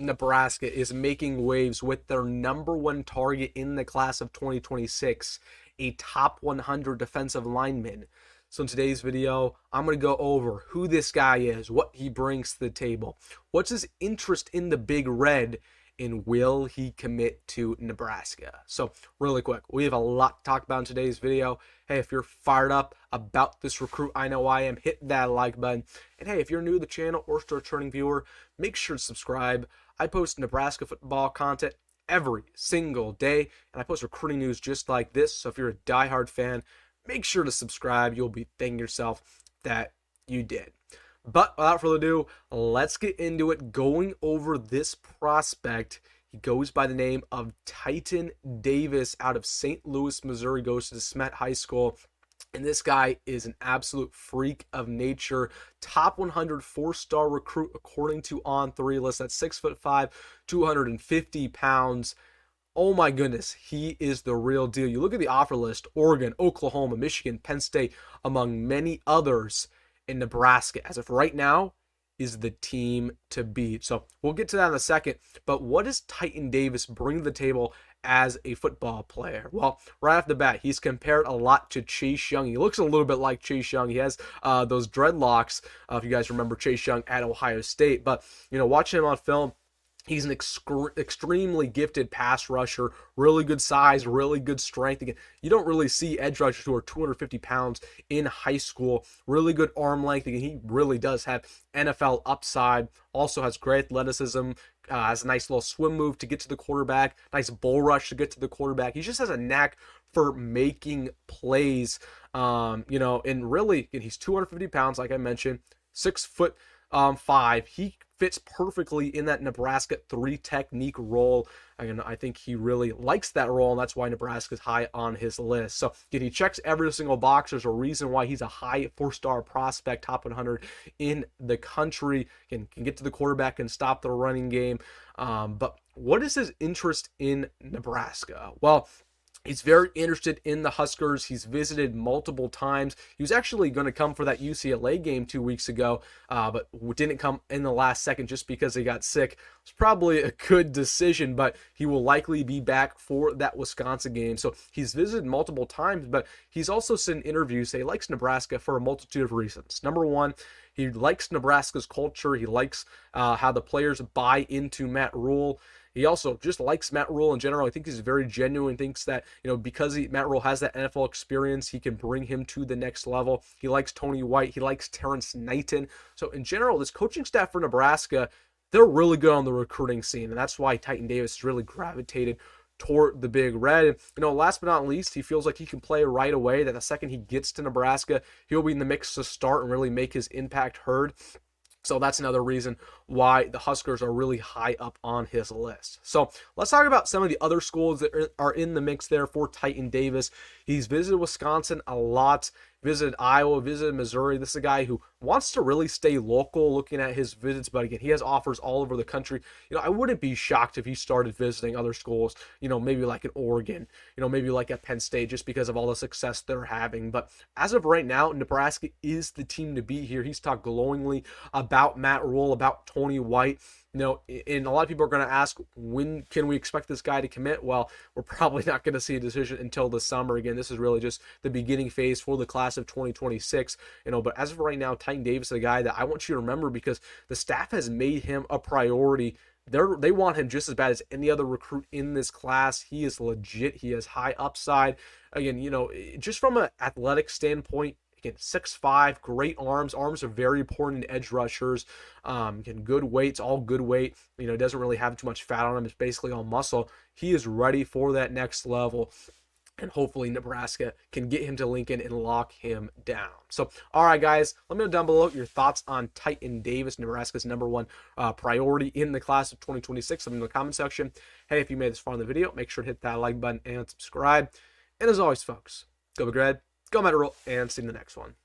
Nebraska is making waves with their #1 target in the class of 2026, a top 100 defensive lineman. So in today's video, I'm going to go over who this guy is, what he brings to the table, what's his interest in the Big Red, and will he commit to Nebraska? So really quick, we have a lot to talk about in today's video. Hey, if you're fired up about this recruit, I know I am, hit that like button. And hey, if you're new to the channel or still a returning viewer, make sure to subscribe. I post Nebraska football content every single day, and I post recruiting news just like this. So if you're a diehard fan, make sure to subscribe. You'll be thanking yourself that you did. But without further ado, let's get into it. Going over this prospect, he goes by the name of Titan Davis out of St. Louis, Missouri, goes to Smet High School. And this guy is an absolute freak of nature. Top 100 4-star recruit according to On3 list. That's 6'5", 250 pounds. Oh my goodness, he is the real deal. You look at the offer list: Oregon, Oklahoma, Michigan, Penn State, among many others. In Nebraska, as of right now, is the team to beat. So we'll get to that in a second. But what does Titan Davis bring to the table as a football player? Well, right off the bat, he's compared a lot to Chase Young. He looks a little bit like Chase Young. He has those dreadlocks, if you guys remember Chase Young at Ohio State. But, watching him on film, he's an extremely gifted pass rusher, really good size, really good strength. Again, you don't really see edge rushers who are 250 pounds in high school. Really good arm length. Again, he really does have NFL upside. Also has great athleticism. Has a nice little swim move to get to the quarterback. Nice bull rush to get to the quarterback. He just has a knack for making plays. And really, he's 250 pounds, like I mentioned, 6'5". He fits perfectly in that Nebraska 3 technique role. And I think he really likes that role, and that's why Nebraska's high on his list. So he checks every single box. There's a reason why he's a high 4-star prospect, top 100 in the country. Can get to the quarterback and stop the running game. But what is his interest in Nebraska? Well, he's very interested in the Huskers. He's visited multiple times. He was actually going to come for that UCLA game 2 weeks ago, but didn't come in the last second just because he got sick. It's probably a good decision, but he will likely be back for that Wisconsin game. So he's visited multiple times, but he's also said in interviews that he likes Nebraska for a multitude of reasons. Number one, he likes Nebraska's culture. He likes how the players buy into Matt Rhule. He also just likes Matt Rhule in general. I think he's very genuine, thinks that, because Matt Rhule has that NFL experience, he can bring him to the next level. He likes Tony White. He likes Terrence Knighton. So in general, this coaching staff for Nebraska, they're really good on the recruiting scene, and that's why Titan Davis has really gravitated toward the Big Red. Last but not least, he feels like he can play right away, that the second he gets to Nebraska, he'll be in the mix to start and really make his impact heard. So that's another reason why the Huskers are really high up on his list. So let's talk about some of the other schools that are in the mix there for Titan Davis. He's visited Wisconsin a lot, visited Iowa, visited Missouri. This is a guy who wants to really stay local, looking at his visits, but again, he has offers all over the country. I wouldn't be shocked if he started visiting other schools, maybe like in Oregon, maybe like at Penn State, just because of all the success they're having. But as of right now, Nebraska is the team to beat here. He's talked glowingly about Matt Rhule, about Tony White. And a lot of people are going to ask, when can we expect this guy to commit? Well, we're probably not going to see a decision until the summer. Again, this is really just the beginning phase for the class of 2026. But as of right now, Titan Davis is a guy that I want you to remember because the staff has made him a priority. They want him just as bad as any other recruit in this class. He is legit. He has high upside. Again, just from an athletic standpoint, again, 6'5", great arms. Arms are very important in edge rushers. Good weights, all good weight. Doesn't really have too much fat on him. It's basically all muscle. He is ready for that next level. And hopefully Nebraska can get him to Lincoln and lock him down. So, all right, guys, let me know down below your thoughts on Titan Davis, Nebraska's #1 priority in the class of 2026. Let me know in the comment section. Hey, if you made this far in the video, make sure to hit that like button and subscribe. And as always, folks, go Big Red, go Matt Rhule, and see you in the next one.